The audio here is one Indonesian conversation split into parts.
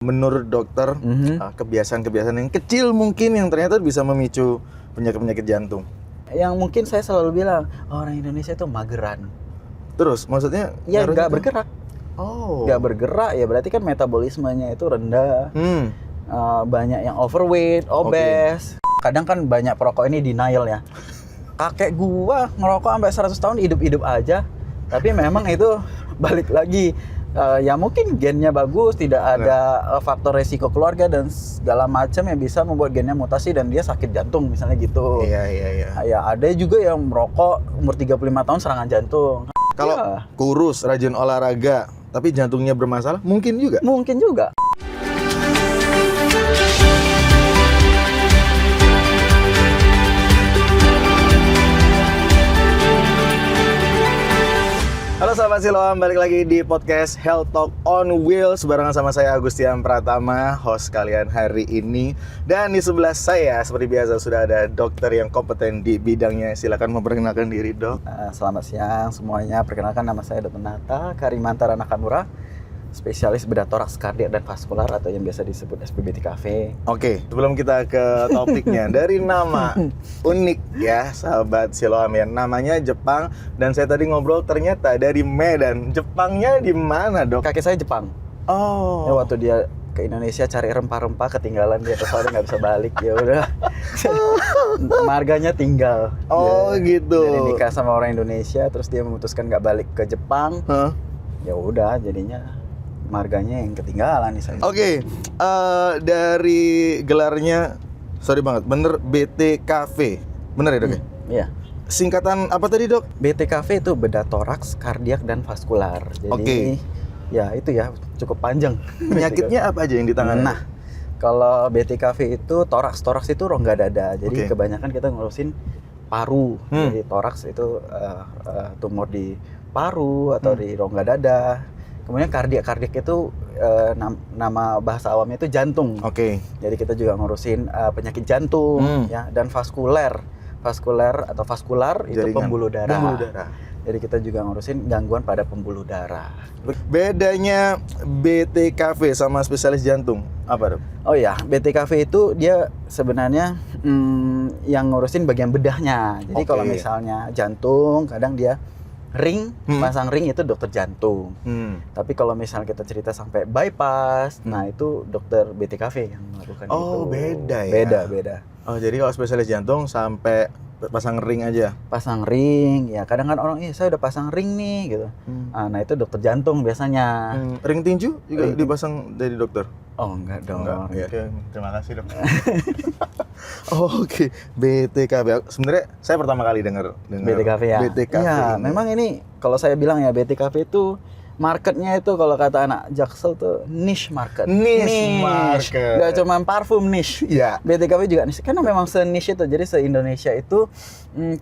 Menurut dokter, kebiasaan-kebiasaan yang kecil mungkin yang ternyata bisa memicu penyakit-penyakit jantung. Yang mungkin saya selalu bilang, orang Indonesia itu mageran. Terus maksudnya? Ya ngaruhnya nggak tuh? bergerak. Oh. Nggak bergerak ya berarti kan metabolismenya itu rendah. Banyak yang overweight, obes. Kadang kan banyak perokok ini denial ya. Kakek gua ngerokok sampai 100 tahun hidup-hidup aja. Tapi memang itu balik lagi. Ya mungkin gennya bagus, tidak ada faktor resiko keluarga dan segala macam yang bisa membuat gennya mutasi dan dia sakit jantung misalnya gitu. Iya. Ya ada juga yang merokok umur 35 tahun serangan jantung. Kalau kurus, rajin olahraga, tapi jantungnya bermasalah, mungkin juga? Mungkin juga. Halo sahabat Siloam, balik lagi di podcast Health Talk on Wheels barengan sama saya Agustian Pratama, host kalian hari ini. Dan di sebelah saya seperti biasa sudah ada dokter yang kompeten di bidangnya. Silakan memperkenalkan diri, Dok. Selamat siang semuanya. Perkenalkan nama saya Dr. Nata Karimantara Nakamura, spesialis bedah toraks, kardiak dan vaskular atau yang biasa disebut SPBTKV. Oke, sebelum kita ke topiknya, dari nama unik ya sahabat Siloam ya, namanya Jepang dan saya tadi ngobrol ternyata dari Medan. Jepangnya di mana, Dok? Kakek saya Jepang. Oh. Ya, waktu dia ke Indonesia cari rempah-rempah ketinggalan dia pesawatnya nggak bisa balik, ya udah. Marganya tinggal. Oh ya, gitu. Jadi nikah sama orang Indonesia terus dia memutuskan nggak balik ke Jepang. Ya udah jadinya marganya yang ketinggalan nih saya. Oke, dari gelarnya, sorry banget, bener BTKV, bener ya dok? Iya. Singkatan apa tadi dok? BTKV itu bedah toraks, kardiak dan vaskular. Jadi, ya itu ya cukup panjang. Penyakitnya apa aja yang ditangani? Nah, kalau BTKV itu toraks itu rongga dada. Jadi kebanyakan kita ngurusin paru. Jadi toraks itu tumor di paru atau di rongga dada. Kemudian kardiak itu nama bahasa awamnya itu jantung. Jadi kita juga ngurusin penyakit jantung ya, dan vaskular itu pembuluh darah. Jadi kita juga ngurusin gangguan pada pembuluh darah. Bedanya BTKV sama spesialis jantung apa dok? Oh ya, BTKV itu dia sebenarnya yang ngurusin bagian bedahnya. Jadi kalau misalnya jantung kadang dia pasang ring itu dokter jantung. Tapi kalau misalnya kita cerita sampai bypass, nah itu dokter BTKV yang melakukan itu. Oh, beda ya? Beda. Oh, jadi kalau spesialis jantung sampai pasang ring aja? Pasang ring, ya kadang kan orang, saya udah pasang ring nih gitu. Nah itu dokter jantung biasanya. Ring tinju juga dipasang dari dokter? Oh enggak dong. Oke, terima kasih dok. Oke, BTKV. Sebenarnya saya pertama kali dengar BTKV ya. BTKV. Iya, memang ini kalau saya bilang ya BTKV itu marketnya itu kalau kata anak Jaksel tuh niche market. Niche market. Gak cuma parfum niche. Iya. BTKV juga niche. Karena memang se-niche itu. Jadi se-Indonesia itu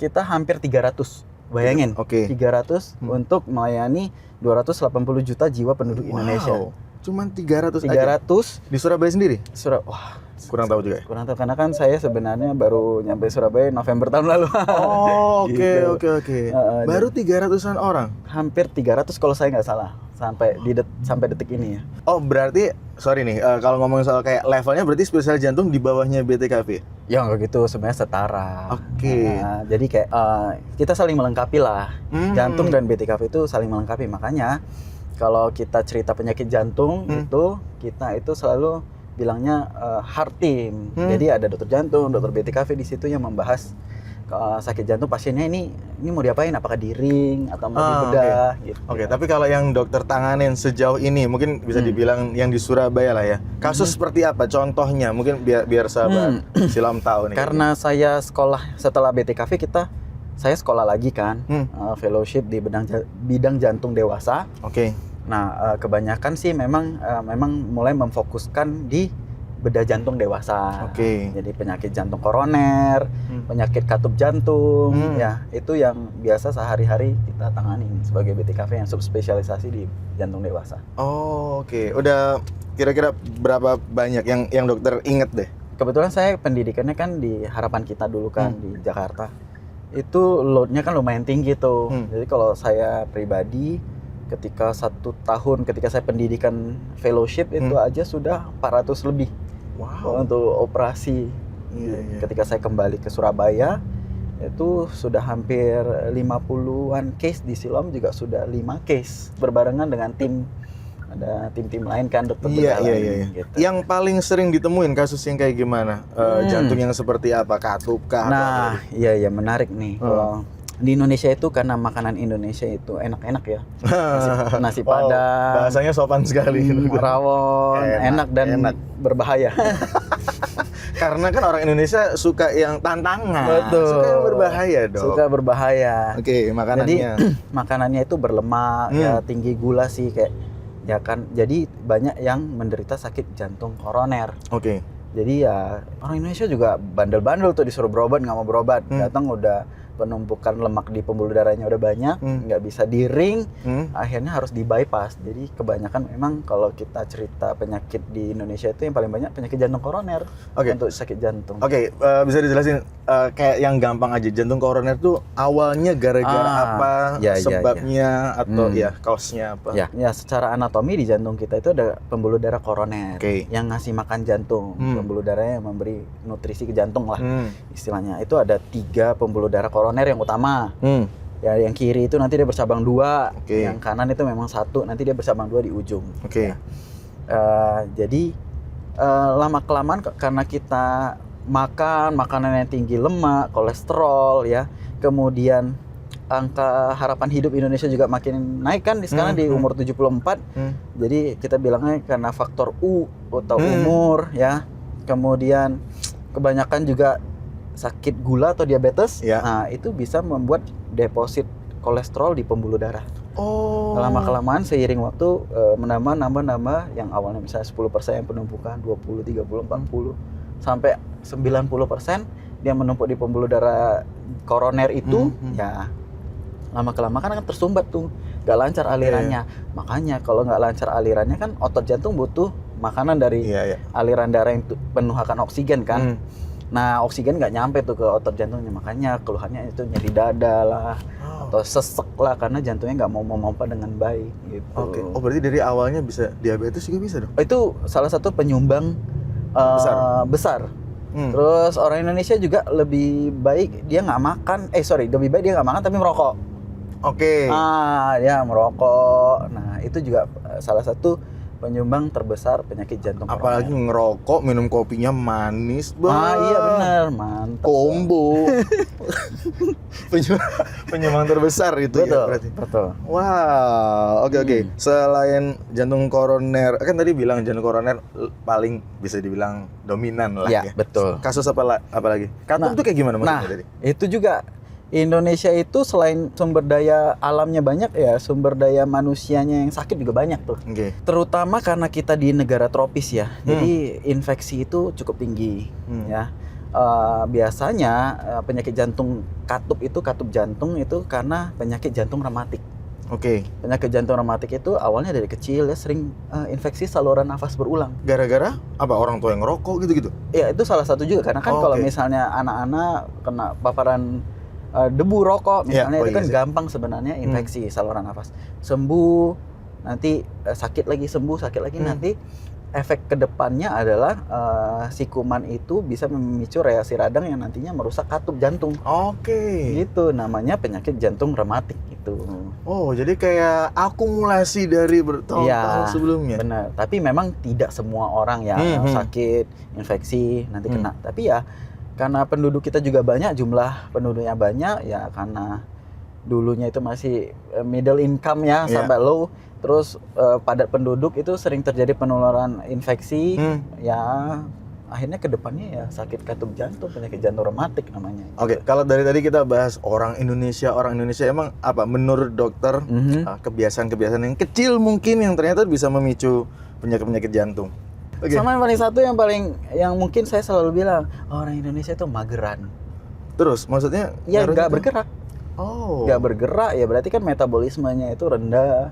kita hampir 300. Bayangin. 300 untuk melayani 280 juta jiwa penduduk Indonesia. Cuman 300 aja? Di Surabaya sendiri? Wah, kurang tahu juga ya? Kurang tahu, karena kan saya sebenarnya baru nyampe Surabaya November tahun lalu. Oh, oke. Gitu. Baru 300-an orang? Hampir 300 kalau saya nggak salah, sampai detik ini ya. Oh, berarti, sorry nih, kalau ngomongin soal kayak levelnya berarti spesialis jantung di bawahnya BTKV? Ya nggak gitu, sebenarnya setara. Jadi kayak kita saling melengkapi lah. Jantung dan BTKV itu saling melengkapi, makanya kalau kita cerita penyakit jantung kita itu selalu bilangnya heart team. Jadi ada dokter jantung, dokter BTKV di situ yang membahas sakit jantung pasiennya ini mau diapain, apakah di ring atau mau dibedah gitu. Tapi kalau yang dokter tanganin sejauh ini mungkin bisa dibilang yang di Surabaya lah ya. Kasus seperti apa contohnya? Mungkin biar sahabat Siloam tahu nih. Karena saya sekolah setelah BTKV saya sekolah lagi kan, fellowship di bidang jantung dewasa. Nah, kebanyakan sih memang mulai memfokuskan di bedah jantung dewasa. Jadi penyakit jantung koroner, penyakit katup jantung, ya itu yang biasa sehari-hari kita tangani sebagai BTKV yang subspesialisasi di jantung dewasa. Udah kira-kira berapa banyak yang dokter inget deh? Kebetulan saya pendidikannya kan di Harapan Kita dulu kan di Jakarta. Itu loadnya kan lumayan tinggi tuh. Jadi kalau saya pribadi ketika 1 tahun ketika saya pendidikan fellowship itu aja sudah 400 lebih. Wow. Untuk operasi. Ketika saya kembali ke Surabaya itu sudah hampir 50-an case, di Siloam juga sudah 5 case berbarengan dengan ada tim-tim lain kan, dokter Iya. gitu. Yang paling sering ditemuin kasus yang kayak gimana? Jantung yang seperti apa? Katup kah? Nah, iya menarik nih. Kalau di Indonesia itu karena makanan Indonesia itu enak-enak ya. Nasi Padang. Bahasanya sopan sekali. Rawon, enak dan berbahaya. Karena kan orang Indonesia suka yang tantangan. Betul. Suka yang berbahaya, Dok. Suka berbahaya. Oke, makanannya. Jadi makanannya itu berlemak, ya tinggi gula sih kayak ya kan. Jadi banyak yang menderita sakit jantung koroner. Oke. Jadi ya orang Indonesia juga bandel-bandel tuh, disuruh berobat nggak mau berobat. Datang udah penumpukan lemak di pembuluh darahnya udah banyak, nggak bisa di-ring, akhirnya harus di bypass. Jadi kebanyakan memang kalau kita cerita penyakit di Indonesia itu yang paling banyak penyakit jantung koroner. Untuk sakit jantung. Oke, bisa dijelasin kayak yang gampang aja, jantung koroner tuh awalnya gara-gara apa, sebabnya atau cause-nya apa? Ya, secara anatomi di jantung kita itu ada pembuluh darah koroner yang ngasih makan jantung, pembuluh darahnya yang memberi nutrisi ke jantung lah istilahnya. Itu ada 3 pembuluh darah koroner yang utama. Ya, yang kiri itu nanti dia bercabang 2, yang kanan itu memang 1, nanti dia bercabang 2 di ujung. Jadi lama kelamaan karena kita makan makanan yang tinggi lemak, kolesterol ya, kemudian angka harapan hidup Indonesia juga makin naik kan sekarang di umur 74. Jadi kita bilangnya karena faktor U atau umur ya. Kemudian kebanyakan juga sakit gula atau diabetes. Nah, itu bisa membuat deposit kolesterol di pembuluh darah. Lama-kelamaan seiring waktu menambah yang awalnya misalnya 10% penumpukan, 20, 30, 40 sampai 90% dia menumpuk di pembuluh darah koroner itu. Ya lama-kelamaan kan tersumbat tuh, nggak lancar alirannya. Makanya kalau nggak lancar alirannya kan otot jantung butuh makanan dari aliran darah yang penuh akan oksigen kan. Nah, oksigen nggak nyampe tuh ke otot jantungnya, makanya keluhannya itu nyeri dada lah, atau sesek lah karena jantungnya nggak mau memompa dengan baik gitu. Oh, berarti dari awalnya bisa diabetes juga bisa dong? Itu salah satu penyumbang besar. Terus orang Indonesia juga lebih baik dia nggak makan, lebih baik dia nggak makan tapi merokok. Ya merokok. Nah, itu juga salah satu penyumbang terbesar penyakit jantung koroner. Apalagi ngerokok, minum kopinya manis banget. Iya benar, mantap. Combo. Penyumbang terbesar itu betul, ya berarti. Betul. Wow, oke. Selain jantung koroner, kan tadi bilang jantung koroner paling bisa dibilang dominan lah ya. Betul. Kasus apa lagi? Katup tuh kayak gimana maksudnya tadi? Itu juga Indonesia itu selain sumber daya alamnya banyak ya, sumber daya manusianya yang sakit juga banyak tuh. Terutama karena kita di negara tropis ya, jadi infeksi itu cukup tinggi ya. Biasanya penyakit jantung katup jantung itu karena penyakit jantung rematik. Penyakit jantung rematik itu awalnya dari kecil ya sering infeksi saluran nafas berulang. Gara-gara apa? Orang tua yang ngerokok gitu-gitu? Ya itu salah satu juga karena kan kalau misalnya anak-anak kena paparan debu rokok misalnya itu kan gampang sebenarnya infeksi saluran nafas. Sembuh nanti sakit lagi, sembuh sakit lagi nanti efek kedepannya adalah si kuman itu bisa memicu reaksi radang yang nantinya merusak katup jantung. Gitu namanya penyakit jantung rematik itu. Oh, jadi kayak akumulasi dari bertahun-tahun sebelumnya. Benar, tapi memang tidak semua orang yang sakit infeksi nanti kena. Tapi ya karena penduduk kita juga banyak, jumlah penduduknya banyak ya, karena dulunya itu masih middle income ya sampai low, terus padat penduduk itu sering terjadi penularan infeksi ya, akhirnya kedepannya ya sakit katup jantung, penyakit jantung rematik namanya. Kalau dari tadi kita bahas orang Indonesia emang apa menurut dokter kebiasaan-kebiasaan yang kecil mungkin yang ternyata bisa memicu penyakit-penyakit jantung? Sama yang paling satu yang mungkin saya selalu bilang, orang Indonesia itu mageran. Terus maksudnya? Ya nggak bergerak. Nggak bergerak ya berarti kan metabolismenya itu rendah.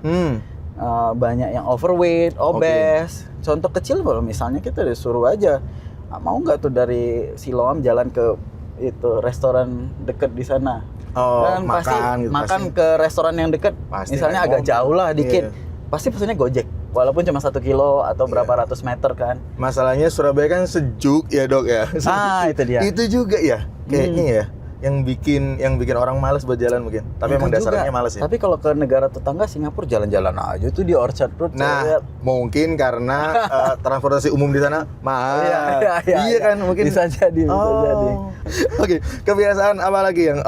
Banyak yang overweight, obes. Contoh kecil kalau misalnya kita disuruh aja, mau nggak tuh dari Siloam jalan ke itu restoran deket di sana, Dan pasti gitu, makan pasti. ke restoran yang dekat, Pasti misalnya naik agak mobil. jauh lah dikit, Iya. pasti pesannya Gojek. Walaupun cuma 1 kilo atau berapa Iya. ratus meter kan. Masalahnya Surabaya kan sejuk ya dok ya. Itu dia. Itu juga ya kayaknya ya yang bikin orang malas buat jalan mungkin. Tapi emang Enggak dasarnya juga. malas ya. Tapi kalau ke negara tetangga Singapura jalan-jalan aja tuh di Orchard Road. Nah, mungkin karena transportasi umum di sana mahal. Iya kan mungkin. Bisa jadi. Oke, kebiasaan apa lagi yang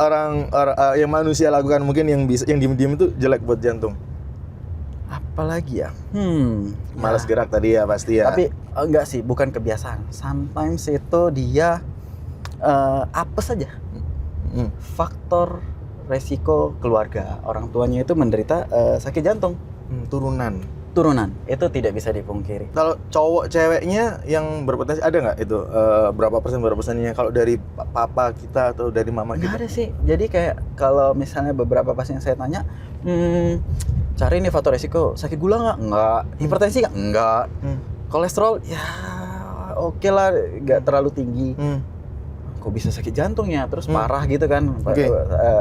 yang manusia lakukan mungkin yang diem-diem itu jelek buat jantung? Apalagi ya? Malas gerak tadi ya pasti ya. Tapi enggak sih, bukan kebiasaan. Sometimes itu dia apes saja. Faktor resiko keluarga, orang tuanya itu menderita sakit jantung. Turunan itu tidak bisa dipungkiri. Kalau cowok ceweknya yang berpotensi ada nggak itu berapa persennya kalau dari papa kita atau dari mama Nggak kita? ada sih. Jadi kayak kalau misalnya beberapa pasien saya tanya, cari nih faktor resiko, sakit gula nggak? Nggak. Hipertensi nggak? Nggak. Kolesterol ya oke lah, nggak terlalu tinggi. Kok bisa sakit jantung ya, terus parah gitu kan.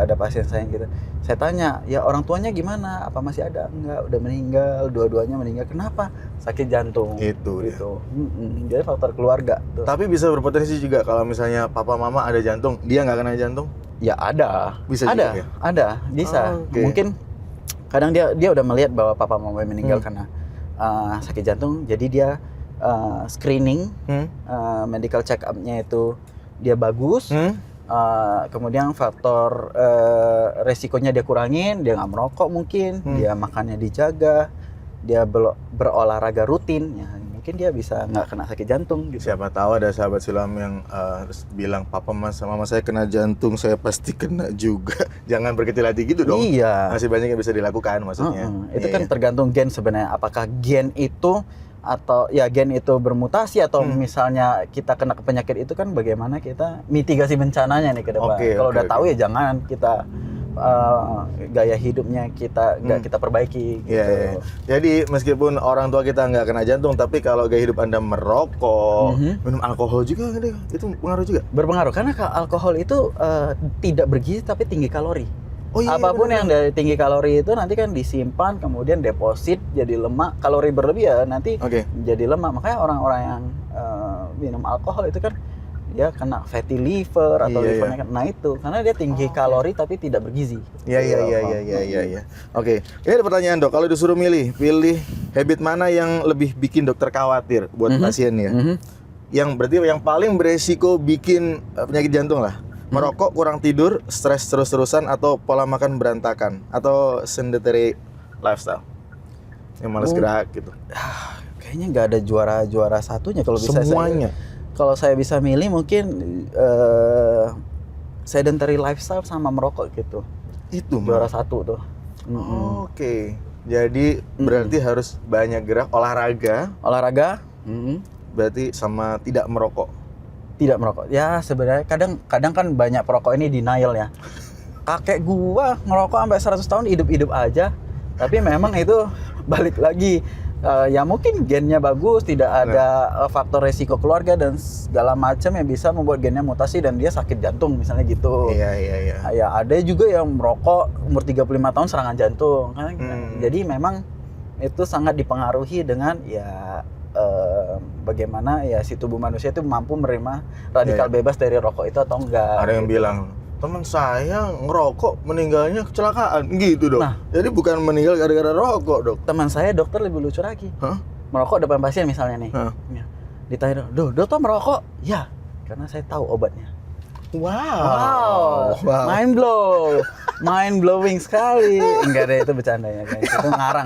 Ada pasien saya gitu, saya tanya, ya orang tuanya gimana, apa masih ada? Enggak, udah meninggal, dua-duanya meninggal. Kenapa? Sakit jantung. Itu gitu. Jadi faktor keluarga tuh. Tapi bisa berpotensi juga kalau misalnya papa mama ada jantung, dia nggak kena jantung? Ya ada. Bisa ada juga ya? Ada, bisa. Mungkin kadang dia udah melihat bahwa papa mama meninggal karena sakit jantung, jadi dia screening, medical check up-nya itu dia bagus, kemudian faktor resikonya dia kurangin, dia nggak merokok mungkin, dia makannya dijaga, dia berolahraga rutin, ya mungkin dia bisa nggak kena sakit jantung gitu. Siapa tahu ada sahabat silam yang bilang papa mama saya kena jantung, saya pasti kena juga. Jangan berkecil hati gitu dong. Iya. Masih banyak yang bisa dilakukan maksudnya. Itu kan tergantung gen sebenarnya, apakah gen itu atau ya gen itu bermutasi atau misalnya kita kena penyakit itu kan bagaimana kita mitigasi bencananya nih ke depan. Kalau udah tahu ya jangan kita gaya hidupnya kita nggak kita perbaiki gitu. Yeah. Jadi meskipun orang tua kita nggak kena jantung, tapi kalau gaya hidup Anda merokok, minum alkohol juga itu pengaruh juga? Berpengaruh karena alkohol itu tidak bergizi tapi tinggi kalori. Oh, iya, apapun bener. yang dari tinggi kalori itu nanti kan disimpan kemudian deposit jadi lemak, kalori berlebih ya nanti jadi lemak. Makanya orang-orang yang minum alkohol itu kan dia kena fatty liver atau livernya kena itu karena dia tinggi kalori tapi tidak bergizi. Iya. Oke, ini ada pertanyaan dok. Kalau disuruh pilih habit mana yang lebih bikin dokter khawatir buat pasien ya? Yang berarti yang paling beresiko bikin penyakit jantung lah. Merokok, kurang tidur, stres terus-terusan, atau pola makan berantakan, atau sedentary lifestyle yang malas gerak gitu. Kayaknya nggak ada juara satunya kalau bisa. Semuanya. Kalau saya bisa milih mungkin sedentary lifestyle sama merokok gitu. Itu juara satu tuh. Oke. Jadi berarti harus banyak gerak, olahraga. Berarti sama tidak merokok. Tidak merokok. Ya sebenarnya kadang kan banyak perokok ini denial ya. Kakek gua ngerokok sampai 100 tahun hidup aja. Tapi memang itu balik lagi ya mungkin gennya bagus, tidak ada faktor resiko keluarga dan segala macam yang bisa membuat gennya mutasi dan dia sakit jantung misalnya gitu. Iya. Ya ada juga yang merokok umur 35 tahun serangan jantung. Jadi memang itu sangat dipengaruhi dengan ya bagaimana ya si tubuh manusia itu mampu menerima radikal bebas dari rokok itu atau enggak. Ada yang bilang, teman saya ngerokok meninggalnya kecelakaan gitu dok. Jadi bukan meninggal gara-gara rokok dok. Teman saya dokter lebih lucu lagi. Merokok depan pasien misalnya nih. Ditanya, dokter merokok? Ya, karena saya tahu obatnya. Wow. Mind blowing sekali. Enggak deh, itu bercandanya guys. Itu ngarang.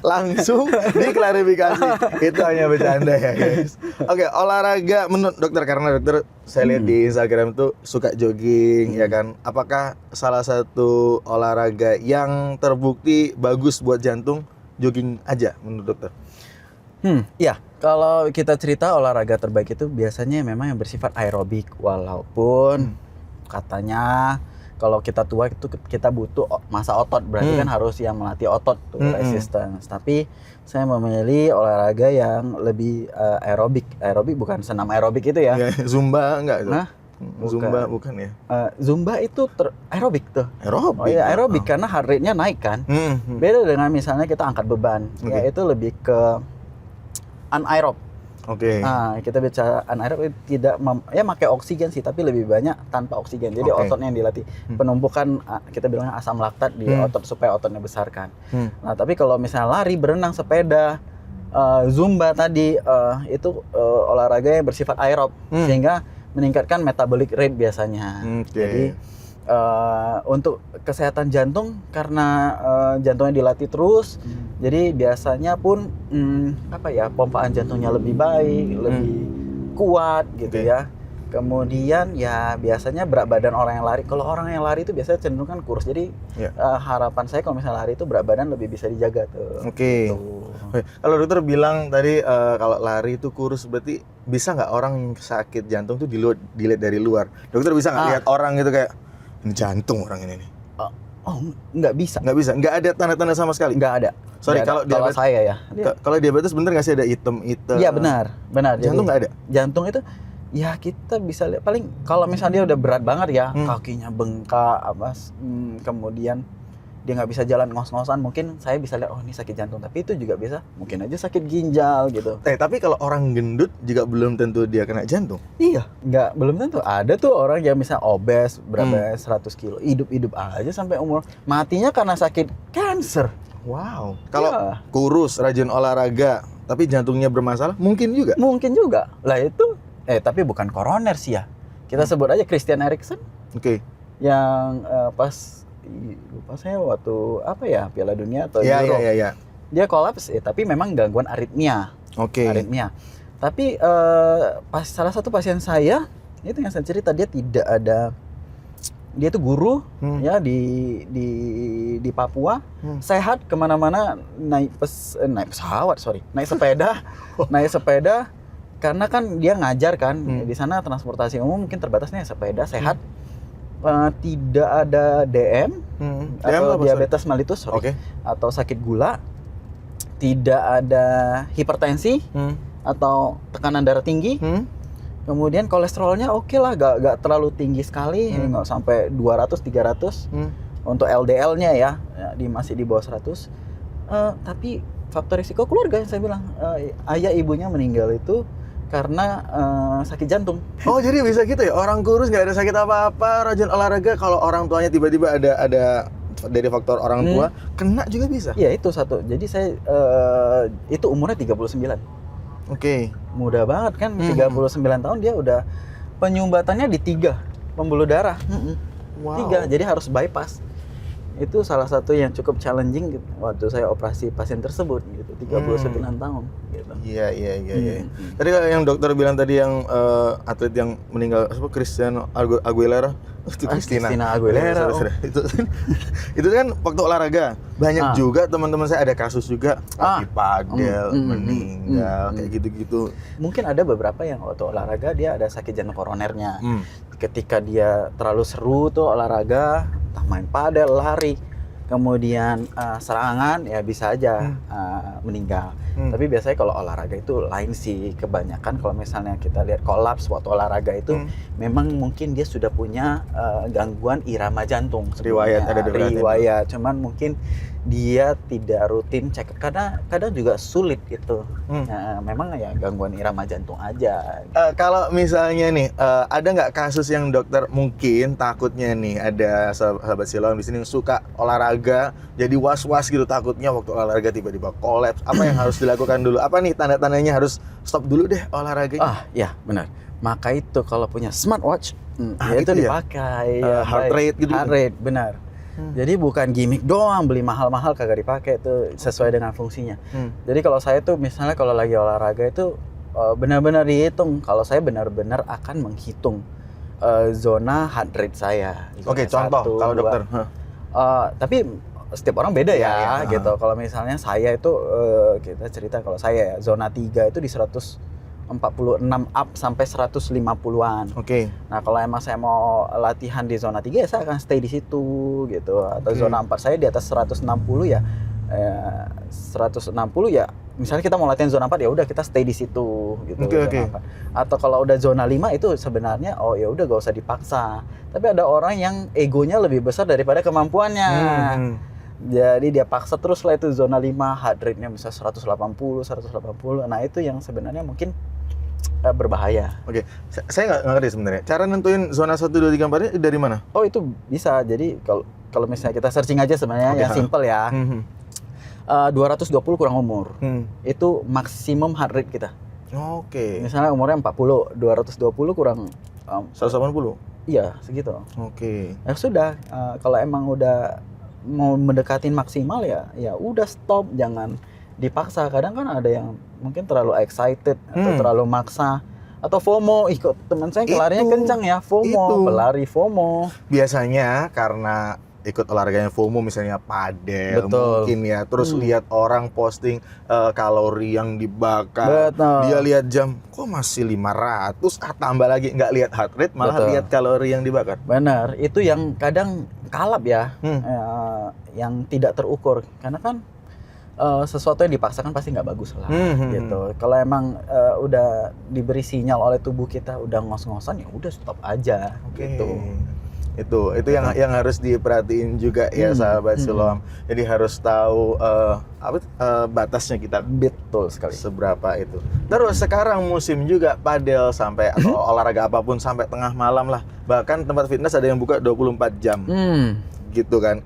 Langsung diklarifikasi. Itu hanya bercanda ya guys. Oke, olahraga menurut dokter, karena dokter saya lihat di Instagram tuh suka jogging ya kan. Apakah salah satu olahraga yang terbukti bagus buat jantung jogging aja menurut dokter? Ya, kalau kita cerita olahraga terbaik itu biasanya memang yang bersifat aerobik, walaupun katanya kalau kita tua itu kita butuh masa otot, berarti kan harus yang melatih otot tuh, resistance. Tapi saya memilih olahraga yang lebih aerobik bukan senam aerobik itu ya. Zumba enggak itu? Zumba bukan ya? Zumba itu aerobik tuh. Aerobik. Oh iya, aerobik karena heart rate-nya naik kan. Beda dengan misalnya kita angkat beban. Ya itu lebih ke anaerob. Oke. Nah, kita bicara anaerob tidak pakai oksigen sih, tapi lebih banyak tanpa oksigen. Jadi ototnya yang dilatih. Penumpukan kita bilangnya asam laktat di otot supaya ototnya besar kan. Nah, tapi kalau misalnya lari, berenang, sepeda, Zumba tadi itu olahraga yang bersifat aerob sehingga meningkatkan metabolic rate biasanya. Jadi untuk kesehatan jantung karena jantungnya dilatih terus, jadi biasanya pun pompaan jantungnya lebih baik, lebih kuat gitu ya. Kemudian ya biasanya berat badan orang yang lari. Kalau orang yang lari itu biasanya cenderung kan kurus. Jadi harapan saya kalau misalnya lari itu berat badan lebih bisa dijaga tuh. Oke. Kalau dokter bilang tadi kalau lari itu kurus, berarti bisa nggak orang yang sakit jantung tuh dilihat dari luar? Dokter bisa nggak lihat orang gitu kayak ini jantung orang ini nih? Nggak bisa. Nggak bisa. Nggak ada tanda-tanda sama sekali. Nggak ada. Sorry, kalau saya ya. Kalau diabetes bener nggak sih ada hitam-hitam? Iya benar. Jantung nggak ada. Jantung itu ya kita bisa lihat paling kalau misalnya dia udah berat banget ya, kakinya bengkak, kemudian dia nggak bisa jalan ngos-ngosan, mungkin saya bisa lihat ini sakit jantung. Tapi itu juga bisa mungkin aja sakit ginjal gitu. Tapi kalau orang gendut juga belum tentu dia kena jantung. Iya, belum tentu. Ada tuh orang yang misalnya obes berapa 100 kilo, hidup aja sampai umur matinya karena sakit kanker. Wow. Kalau kurus, rajin olahraga, tapi jantungnya bermasalah, mungkin juga. Mungkin juga. Lah itu tapi bukan koroner sih ya. Kita sebut aja Christian Eriksen. Oke. Yang pas lupa saya waktu Piala Dunia atau Euro. Iya. Dia kolaps tapi memang gangguan aritmia. Oke. Aritmia. Tapi salah satu pasien saya itu yang saya cerita dia tuh guru ya di Papua, sehat kemana-mana naik sepeda karena kan dia ngajar kan di sana transportasi umum mungkin terbatasnya sepeda sehat, tidak ada DM atau diabetes mellitus atau sakit gula, tidak ada hipertensi atau tekanan darah tinggi. Kemudian kolesterolnya oke lah, gak terlalu tinggi sekali, nggak sampai 200-300. Untuk LDL-nya ya masih di bawah 100. Tapi faktor risiko keluarga yang saya bilang, ayah ibunya meninggal itu karena sakit jantung. Oh jadi bisa gitu ya, orang kurus nggak ada sakit apa-apa, rajin olahraga, kalau orang tuanya tiba-tiba ada dari faktor orang tua, kena juga bisa? Iya itu satu, jadi saya itu umurnya 39. Oke. Mudah banget kan, 39 tahun dia udah penyumbatannya di 3 pembuluh darah. Wow. 3, jadi harus bypass. Itu salah satu yang cukup challenging waktu saya operasi pasien tersebut gitu, 39 tahun gitu. Iya. Tadi yang dokter bilang tadi yang atlet yang meninggal Christian Aguilera. Christina Aguilera. Itu kan waktu olahraga. Banyak juga teman-teman saya ada kasus juga di padel meninggal kayak gitu-gitu. Mungkin ada beberapa yang waktu olahraga dia ada sakit jantung koronernya. Ketika dia terlalu seru tuh olahraga, entah main padel, lari, kemudian serangan ya bisa aja meninggal. Tapi biasanya kalau olahraga itu lain sih, kebanyakan kalau misalnya kita lihat kolaps waktu olahraga itu memang mungkin dia sudah punya gangguan irama jantung. Riwayat cuman mungkin dia tidak rutin cek, kadang juga sulit gitu. Memang ya gangguan irama jantung aja. Kalau misalnya nih ada nggak kasus yang dokter mungkin takutnya nih, ada sahabat Siloam di sini suka olahraga jadi was-was gitu, takutnya waktu olahraga tiba-tiba kolaps, apa yang harus dilakukan dulu? Apa nih tanda-tandanya harus stop dulu deh olahraganya? Ya benar. Maka itu kalau punya smartwatch itu gitu dipakai heart rate gitu. Heart rate benar. Jadi bukan gimmick doang, beli mahal-mahal kagak dipakai, itu sesuai dengan fungsinya. Jadi kalau saya tuh misalnya kalau lagi olahraga itu benar-benar dihitung. Kalau saya benar-benar akan menghitung zona heart rate saya. Oke, contoh kalau dokter. Tapi setiap orang beda ya gitu. Kalau misalnya saya itu kita cerita kalau saya ya, zona 3 itu di 146 up sampai 150-an. Oke. Nah, kalau emang saya mau latihan di zona 3 ya saya akan stay di situ gitu. Atau zona 4 saya di atas 160 ya 160 ya misalnya kita mau latihan zona 4 ya udah kita stay di situ gitu. Oke. Atau kalau udah zona 5 itu sebenarnya ya udah gak usah dipaksa. Tapi ada orang yang egonya lebih besar daripada kemampuannya. Jadi dia paksa terus lah itu zona 5, heart rate-nya bisa 180. Nah, itu yang sebenarnya mungkin berbahaya. Oke. Saya nggak ngerti sebenarnya. Cara nentuin zona 1, 2, 3, 4 dari mana? Oh, itu bisa. Jadi kalau misalnya kita searching aja sebenarnya yang simple ya. 220 kurang umur. Itu maksimum heart rate kita. Oke. Misalnya umurnya 40, 220 kurang 180. Iya, segitu. Oke. Ya sudah, kalau emang udah mau mendekatin maksimal ya udah stop, jangan dipaksa. Kadang kan ada yang mungkin terlalu excited atau terlalu maksa atau FOMO. Ikut teman saya larinya kencang ya, FOMO, pelari FOMO. Biasanya karena ikut olahraganya FOMO, misalnya padel. Betul. Mungkin ya, terus lihat orang posting kalori yang dibakar. Betul. Dia lihat jam, kok masih 500, tambah lagi, nggak lihat heart rate, malah lihat kalori yang dibakar. Benar, itu yang kadang kalap ya, yang tidak terukur. Karena kan sesuatu yang dipaksakan pasti nggak bagus lah, gitu. Kalau emang udah diberi sinyal oleh tubuh kita udah ngos-ngosan, ya udah stop aja, gitu. Itu yang harus diperhatiin juga ya, sahabat Siloam. Jadi harus tahu batasnya kita. Betul sekali. Seberapa itu. Terus sekarang musim juga padel sampai atau olahraga apapun sampai tengah malam lah. Bahkan tempat fitness ada yang buka 24 jam. Gitu kan.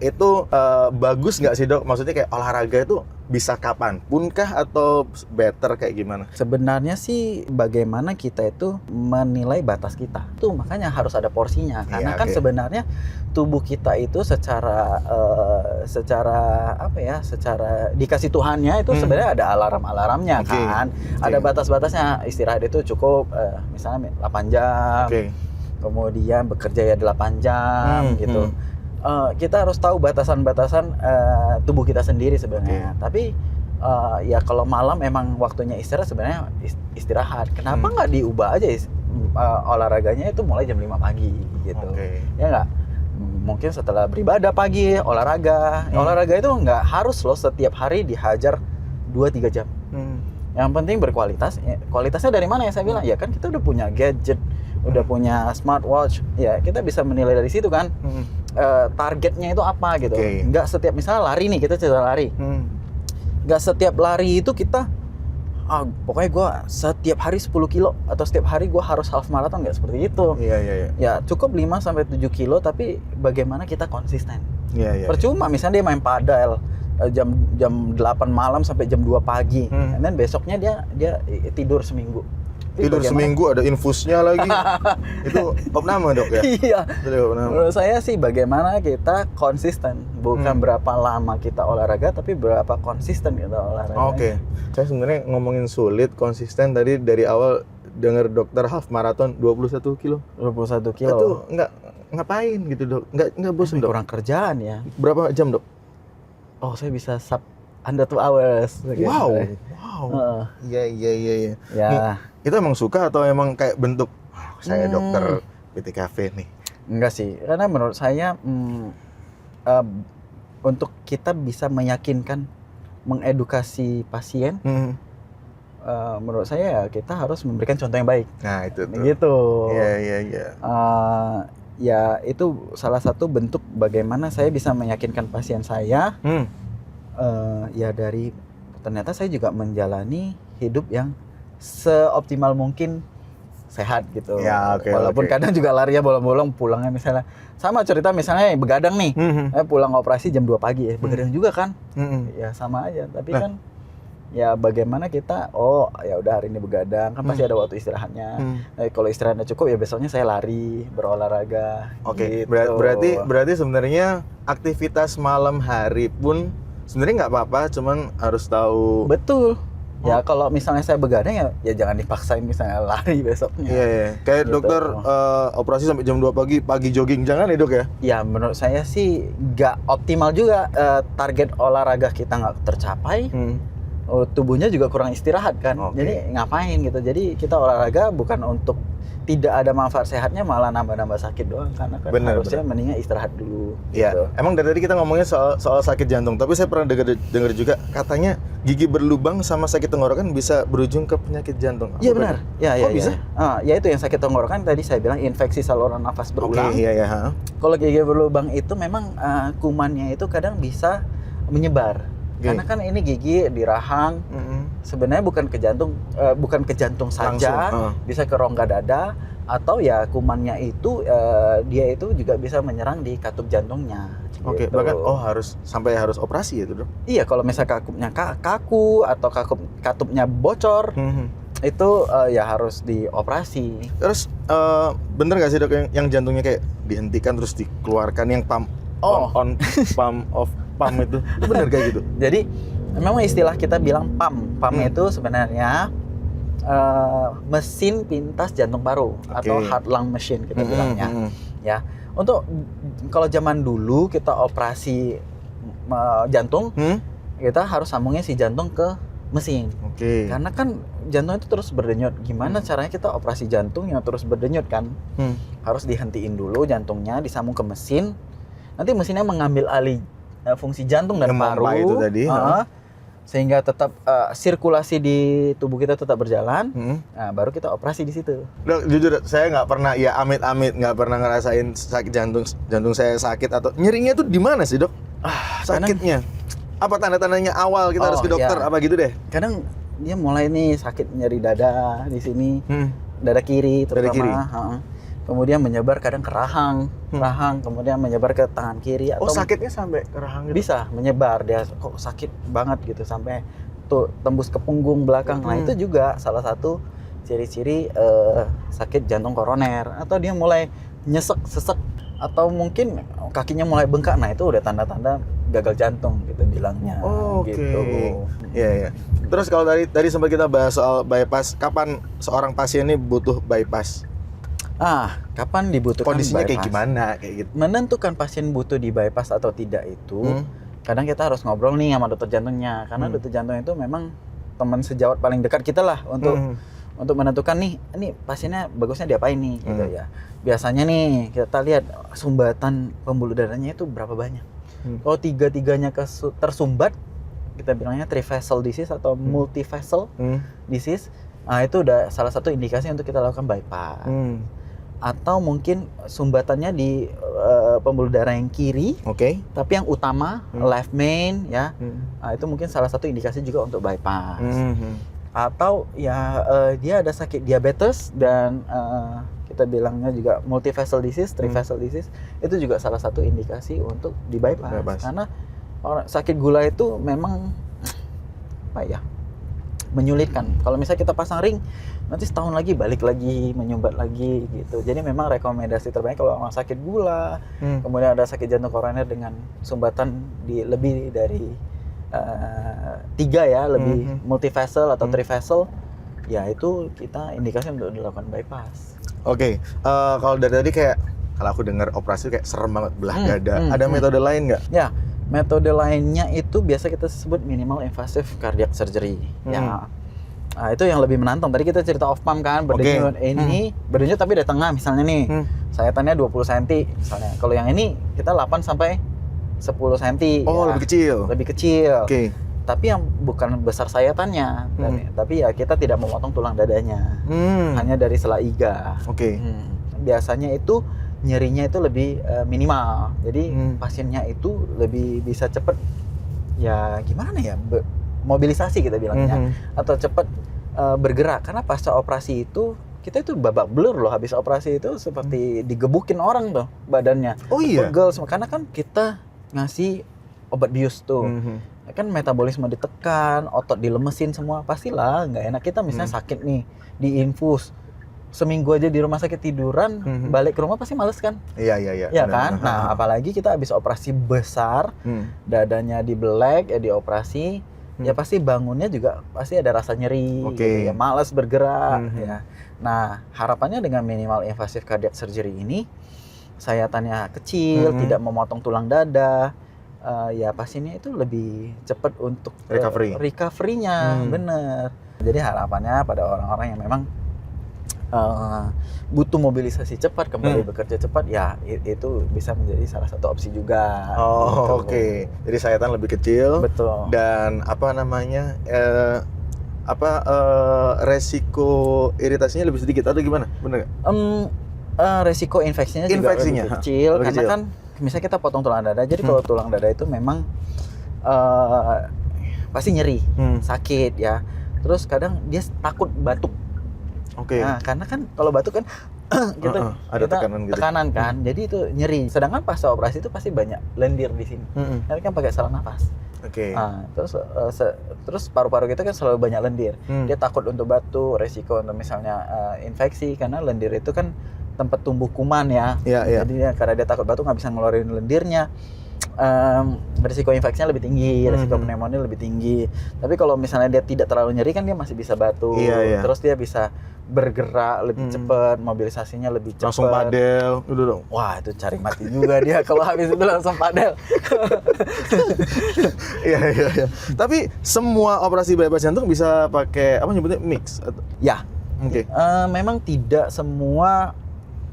Itu bagus nggak sih, Dok? Maksudnya kayak olahraga itu bisa kapan pun kah atau better kayak gimana? Sebenarnya sih bagaimana kita itu menilai batas kita. Tuh makanya harus ada porsinya. Karena kan sebenarnya tubuh kita itu secara apa ya? Secara dikasih Tuhannya itu sebenarnya ada alarm-alarmnya kan. Ada batas-batasnya. Istirahat itu cukup misalnya 8 jam. Kemudian bekerja ya 8 jam gitu. Kita harus tahu batasan-batasan tubuh kita sendiri sebenarnya. Tapi ya kalau malam emang waktunya istirahat, sebenarnya istirahat. Kenapa nggak diubah aja olahraganya itu mulai jam 5 pagi gitu. Ya nggak? Mungkin setelah beribadah pagi olahraga. Olahraga itu nggak harus loh setiap hari dihajar 2-3 jam. Yang penting berkualitas. Kualitasnya dari mana ya saya bilang? Ya kan kita udah punya gadget, udah punya smartwatch, ya kita bisa menilai dari situ kan. Targetnya itu apa gitu. Nggak setiap misalnya lari nih, kita cerita lari. Nggak setiap lari itu kita pokoknya gue setiap hari 10 kilo atau setiap hari gue harus half marathon, nggak seperti itu. Ya cukup 5-7 kilo, tapi bagaimana kita konsisten. Percuma misalnya dia main padel jam 8 malam sampai jam 2 pagi, dan besoknya dia tidur seminggu. Tidur seminggu ada infusnya lagi. Itu opname, Dok ya? Iya. Menurut saya sih bagaimana kita konsisten, bukan berapa lama kita olahraga, tapi berapa konsisten kita olahraga. Saya sebenarnya ngomongin sulit, konsisten tadi dari awal dengar dokter half marathon 21 kilo. 21 kilo. Itu ngapain gitu, Dok? Nggak bosan, Dok? Kurang kerjaan ya. Berapa jam, Dok? Saya bisa under 2 hours. Wow. Iya. Ya. Itu emang suka atau emang kayak bentuk saya dokter BTKV nih? Enggak sih, karena menurut saya untuk kita bisa meyakinkan, mengedukasi pasien, menurut saya kita harus memberikan contoh yang baik. Nah itu tuh. Gitu. Iya. Ya itu salah satu bentuk bagaimana saya bisa meyakinkan pasien saya. Ya dari ternyata saya juga menjalani hidup yang seoptimal mungkin sehat gitu. Walaupun kadang juga larinya bolong-bolong, pulangnya misalnya sama cerita misalnya begadang nih, pulang operasi jam 2 pagi begadang juga kan. Ya sama aja, tapi kan ya bagaimana kita ya udah hari ini begadang kan pasti ada waktu istirahatnya. Kalau istirahatnya cukup ya besoknya saya lari, berolahraga. Gitu. Berarti sebenarnya aktivitas malam hari pun sebenarnya nggak apa-apa, cuman harus tahu. Betul. Ya kalau misalnya saya begadang ya jangan dipaksain misalnya lari besoknya. Iya. Kayak gitu. Dokter operasi sampai jam 2 pagi jogging, jangan ya, Dok ya? Ya menurut saya sih nggak optimal juga, target olahraga kita nggak tercapai. tubuhnya juga kurang istirahat kan. Jadi ngapain gitu. Jadi kita olahraga bukan untuk tidak ada manfaat sehatnya, malah nambah-nambah sakit doang, karena kan harusnya mendingan istirahat dulu. Iya. Gitu. Emang dari tadi kita ngomongnya soal sakit jantung, tapi saya pernah dengar juga katanya gigi berlubang sama sakit tenggorokan bisa berujung ke penyakit jantung. Iya benar. Ya, bisa? Ya itu yang sakit tenggorokan tadi saya bilang infeksi saluran nafas berulang. Iya. Kalau gigi berlubang itu memang kumannya itu kadang bisa menyebar. Karena kan ini gigi di rahang. Sebenarnya bukan ke jantung saja, bisa ke rongga dada, atau ya kumannya itu dia itu juga bisa menyerang di katup jantungnya. Gitu. Bahkan harus operasi ya, Dok? Iya, kalau misalnya kakupnya kaku atau katupnya bocor, itu ya harus dioperasi. Terus bener nggak sih, Dok, yang jantungnya kayak dihentikan terus dikeluarkan, yang pump pump itu bener kayak gitu? Jadi memang istilah kita bilang pump itu sebenarnya mesin pintas jantung paru atau heart lung machine kita bilangnya. Ya, untuk kalau zaman dulu kita operasi jantung, kita harus sambungnya si jantung ke mesin. Karena kan jantung itu terus berdenyut. Gimana caranya kita operasi jantung yang terus berdenyut kan? Harus dihentiin dulu jantungnya, disambung ke mesin. Nanti mesinnya mengambil alih fungsi jantung dan paru itu tadi, sehingga tetap sirkulasi di tubuh kita tetap berjalan. Nah, baru kita operasi di situ. Dok, jujur saya nggak pernah, ya amit-amit nggak pernah ngerasain sakit jantung saya sakit atau nyerinya tuh di mana sih, Dok? Sakitnya apa tanda-tandanya awal kita harus ke dokter apa gitu deh? Kadang dia mulai nih sakit nyeri dada di sini, dada kiri terutama. Kemudian menyebar kadang ke rahang, kemudian menyebar ke tangan kiri. Atau sakitnya sampai ke rahang gitu? Bisa menyebar, dia kok sakit banget gitu sampai tuh tembus ke punggung belakang. Nah itu juga salah satu ciri-ciri sakit jantung koroner. Atau dia mulai sesek, atau mungkin kakinya mulai bengkak. Nah itu udah tanda-tanda gagal jantung gitu bilangnya. Gitu. Iya. Terus kalau tadi sempat kita bahas soal bypass, kapan seorang pasien ini butuh bypass? Kapan dibutuhkan kondisinya bypass? Kayak gimana kayak gitu? Menentukan pasien butuh di bypass atau tidak itu, kadang kita harus ngobrol nih sama dokter jantungnya, karena dokter jantung itu memang teman sejawat paling dekat kita lah untuk menentukan nih, ini pasiennya bagusnya diapain nih gitu ya. Biasanya nih kita lihat sumbatan pembuluh darahnya itu berapa banyak. Kalau tiga-tiganya tersumbat, kita bilangnya trivessel disease atau multivessel disease. Itu udah salah satu indikasi untuk kita lakukan bypass. Atau mungkin sumbatannya di pembuluh darah yang kiri, tapi yang utama left main ya, itu mungkin salah satu indikasi juga untuk bypass. Atau ya dia ada sakit diabetes dan kita bilangnya juga multivessel disease, trivessel disease, itu juga salah satu indikasi untuk di bypass. Karena sakit gula itu memang menyulitkan. Kalau misalnya kita pasang ring, nanti setahun lagi balik lagi, menyumbat lagi gitu. Jadi memang rekomendasi terbaik kalau orang sakit gula, kemudian ada sakit jantung koroner dengan sumbatan lebih dari 3 ya, lebih multivessel atau trivessel, ya itu kita indikasi untuk dilakukan bypass. Kalau dari tadi kayak kalau aku dengar operasi kayak serem banget belah dada. Ada metode lain nggak? Ya. Metode lainnya itu biasa kita sebut minimal invasive cardiac surgery. Ya, itu yang lebih menantang. Tadi kita cerita off pump kan, berdenyut. Ini berdenyut tapi di tengah misalnya nih. Sayatannya 20 cm misalnya. Kalau yang ini kita 8 sampai 10 cm. Lebih kecil. Lebih kecil. Tapi yang bukan besar sayatannya. Tapi ya kita tidak memotong tulang dadanya. Hanya dari sela iga. Biasanya itu nyerinya itu lebih minimal, jadi pasiennya itu lebih bisa cepat, ya gimana ya, mobilisasi kita bilangnya, atau cepat bergerak, karena pasca operasi itu kita itu babak belur loh, habis operasi itu seperti digebukin orang tuh badannya, pegel semua, karena kan kita ngasih obat bius tuh, kan metabolisme ditekan, otot dilemesin semua, pastilah nggak enak. Kita misalnya sakit nih, diinfus seminggu aja di rumah sakit tiduran, balik ke rumah pasti males kan? Iya. Ya kan? Nah, apalagi kita habis operasi besar, dadanya dibelek, ya dioperasi, ya pasti bangunnya juga pasti ada rasa nyeri, gitu ya, malas bergerak, ya. Nah, harapannya dengan minimal invasive cardiac surgery ini, sayatannya kecil, tidak memotong tulang dada, ya pasiennya itu lebih cepat untuk recovery-nya, bener. Jadi harapannya pada orang-orang yang memang butuh mobilisasi cepat, kembali bekerja cepat, ya itu bisa menjadi salah satu opsi juga. Oh, oke. Jadi sayatan lebih kecil. Betul. Dan resiko iritasinya lebih sedikit atau gimana? Bener nggak? Resiko infeksinya juga lebih kecil, karena kan misalnya kita potong tulang dada, jadi kalau tulang dada itu memang pasti nyeri, sakit ya. Terus kadang dia takut batuk. Oke. Nah, karena kan kalau batuk kan kita ada tekanan kan, jadi itu nyeri. Sedangkan pasca operasi itu pasti banyak lendir di sini. Karena kan pakai saluran nafas. Oke. Nah, terus paru-paru kita kan selalu banyak lendir. Dia takut untuk batuk, resiko untuk misalnya infeksi, karena lendir itu kan tempat tumbuh kuman ya. Jadi karena dia takut batuk nggak bisa ngeluarin lendirnya. Risiko infeksinya lebih tinggi, risiko pneumonia lebih tinggi. Tapi kalau misalnya dia tidak terlalu nyeri kan dia masih bisa batuk. Terus dia bisa bergerak lebih cepat, mobilisasinya lebih cepat. Langsung padel, udah dong. Wah, itu cari mati juga dia kalau habis itu langsung padel. Iya. Tapi semua operasi bypass jantung bisa pakai apa nyebutnya mix? Ya. Oke. Memang tidak semua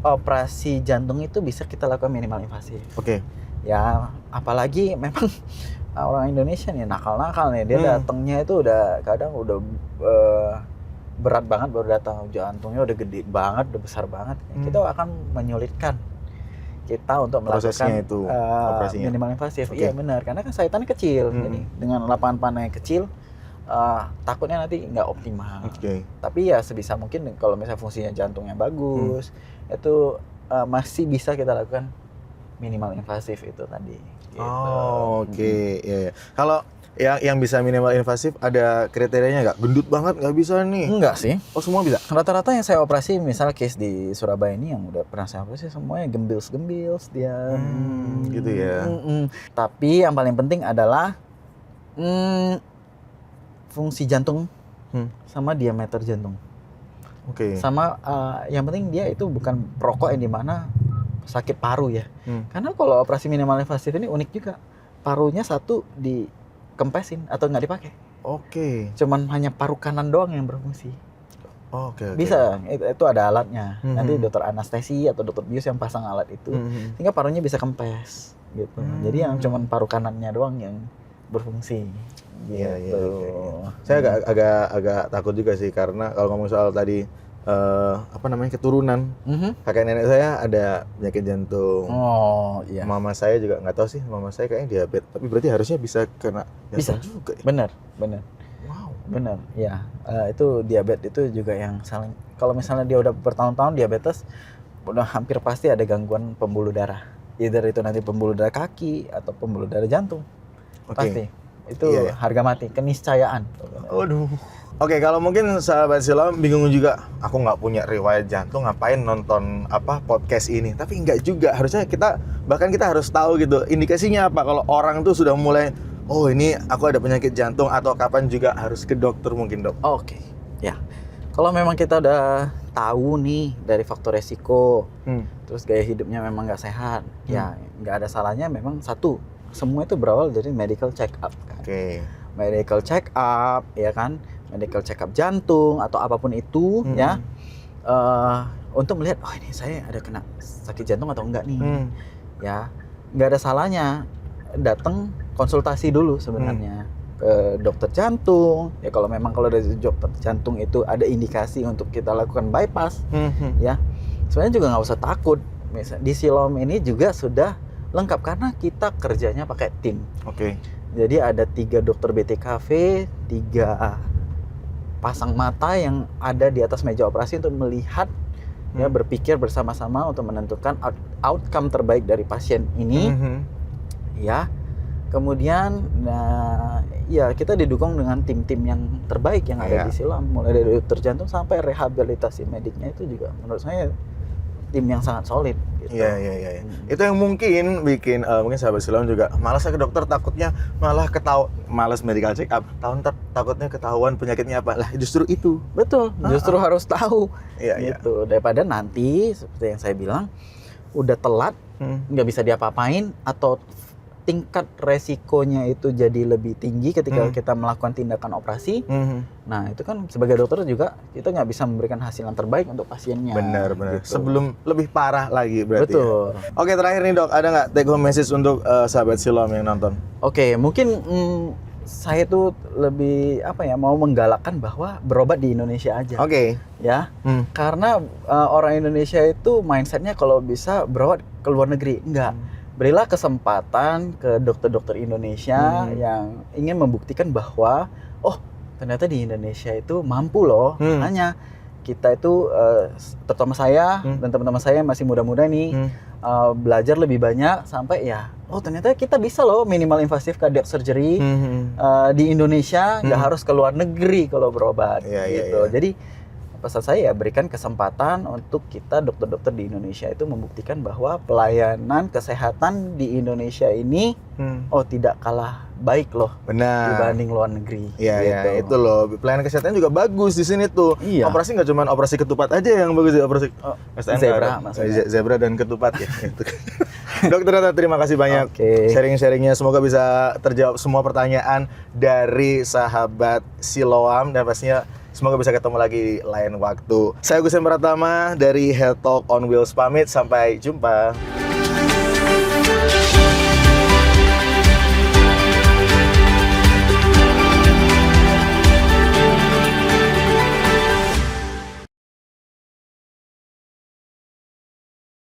operasi jantung itu bisa kita lakukan minimal invasif. Oke. Ya, apalagi memang orang Indonesia nih nakal-nakal nih, dia datangnya itu udah kadang udah berat banget baru datang, jantungnya udah gede banget, udah besar banget. Kita akan menyulitkan kita untuk melakukan itu, minimal invasif. Iya benar, karena kan sayatannya kecil, jadi dengan lapangan panah yang kecil, takutnya nanti nggak optimal. Tapi ya sebisa mungkin kalau misalnya fungsinya jantungnya bagus, itu masih bisa kita lakukan minimal invasif itu tadi. Gitu. Oke. Iya. Kalau yang bisa minimal invasif ada kriterianya nggak? Gendut banget nggak bisa nih? Enggak sih. Oh, semua bisa? Rata-rata yang saya operasi, misalnya case di Surabaya ini yang udah pernah saya operasi semuanya gembils dia. Gitu ya. Tapi yang paling penting adalah fungsi jantung sama diameter jantung. Oke. Sama yang penting dia itu bukan perokok yang dimana sakit paru ya. Karena kalau operasi minimal invasif ini unik juga. Parunya satu dikempesin atau nggak dipakai. Oke. Cuman hanya paru kanan doang yang berfungsi. Oke. Bisa, itu ada alatnya. Nanti dokter anestesi atau dokter bius yang pasang alat itu, sehingga parunya bisa kempes gitu. Jadi yang cuman paru kanannya doang yang berfungsi. Iya. Saya agak takut juga sih, karena kalau ngomong soal tadi keturunan. Kakek nenek saya ada penyakit jantung. Oh iya. Mama saya juga nggak tahu sih, mama saya kayaknya diabetes. Tapi berarti harusnya bisa kena jantung juga. Ya? Bener. Wow. Bener. Ya, itu diabetes itu juga yang saling. Kalau misalnya dia udah bertahun-tahun diabetes, udah hampir pasti ada gangguan pembuluh darah. Either itu nanti pembuluh darah kaki atau pembuluh darah jantung. Pasti. Itu harga mati, keniscayaan. Aduh. Oke, kalau mungkin sahabat Siloam bingung juga, aku nggak punya riwayat jantung, ngapain nonton podcast ini? Tapi nggak juga, harusnya kita harus tahu gitu, indikasinya apa kalau orang tuh sudah mulai, oh ini aku ada penyakit jantung, atau kapan juga harus ke dokter mungkin, Dok? Oke, ya. Kalau memang kita udah tahu nih dari faktor resiko, terus gaya hidupnya memang nggak sehat, ya nggak ada salahnya memang semua itu berawal dari medical check up kan. Medical check up, ya kan? Medical check up jantung atau apapun itu ya, untuk melihat ini saya ada kena sakit jantung atau enggak nih. Ya nggak ada salahnya datang konsultasi dulu sebenarnya ke dokter jantung ya. Kalau dari dokter jantung itu ada indikasi untuk kita lakukan bypass, ya sebenarnya juga nggak usah takut. Di Siloam ini juga sudah lengkap karena kita kerjanya pakai tim. Jadi ada 3 dokter BTKV, 3 pasang mata yang ada di atas meja operasi untuk melihat, ya berpikir bersama-sama untuk menentukan outcome terbaik dari pasien ini, ya. Kemudian, ya kita didukung dengan tim-tim yang terbaik yang ada di Siloam, mulai dari dokter jantung sampai rehabilitasi mediknya itu juga menurut saya tim yang sangat solid. Gitu. Iya. Itu yang mungkin bikin mungkin sahabat Siloam juga malas ke dokter, takutnya malah malas medical check up, takutnya ketahuan penyakitnya apa. Lah justru itu. Betul, justru harus tahu. Iya. Daripada nanti seperti yang saya bilang udah telat, nggak bisa diapa-apain atau tingkat resikonya itu jadi lebih tinggi ketika kita melakukan tindakan operasi. Nah, itu kan sebagai dokter juga kita nggak bisa memberikan hasil yang terbaik untuk pasiennya. Benar. Gitu. Sebelum lebih parah lagi berarti. Betul. Ya? Oke, terakhir nih dok, ada nggak take home message untuk sahabat Siloam yang nonton? Oke, mungkin saya tuh lebih mau menggalakkan bahwa berobat di Indonesia aja. Oke. Ya, karena orang Indonesia itu mindsetnya kalau bisa berobat ke luar negeri. Enggak. Berilah kesempatan ke dokter-dokter Indonesia yang ingin membuktikan bahwa ternyata di Indonesia itu mampu loh. Makanya kita itu terutama saya dan teman-teman saya yang masih muda-muda nih belajar lebih banyak sampai ternyata kita bisa loh minimal invasive cardiac surgery di Indonesia, nggak harus ke luar negeri kalau berobat gitu. Jadi pesan saya berikan kesempatan untuk kita dokter-dokter di Indonesia itu membuktikan bahwa pelayanan kesehatan di Indonesia ini tidak kalah baik loh. Benar. Dibanding luar negeri. Iya, itu loh. Pelayanan kesehatan juga bagus di sini tuh. Iya. Operasi nggak cuma operasi ketupat aja yang bagus ya, operasi zebra maksudnya. Zebra dan ketupat ya. Dokter Nata, terima kasih banyak sharing-sharingnya. Semoga bisa terjawab semua pertanyaan dari sahabat Siloam dan pastinya semoga bisa ketemu lagi di lain waktu. Saya Agus Pratama dari Health Talk on Wheels pamit, sampai jumpa.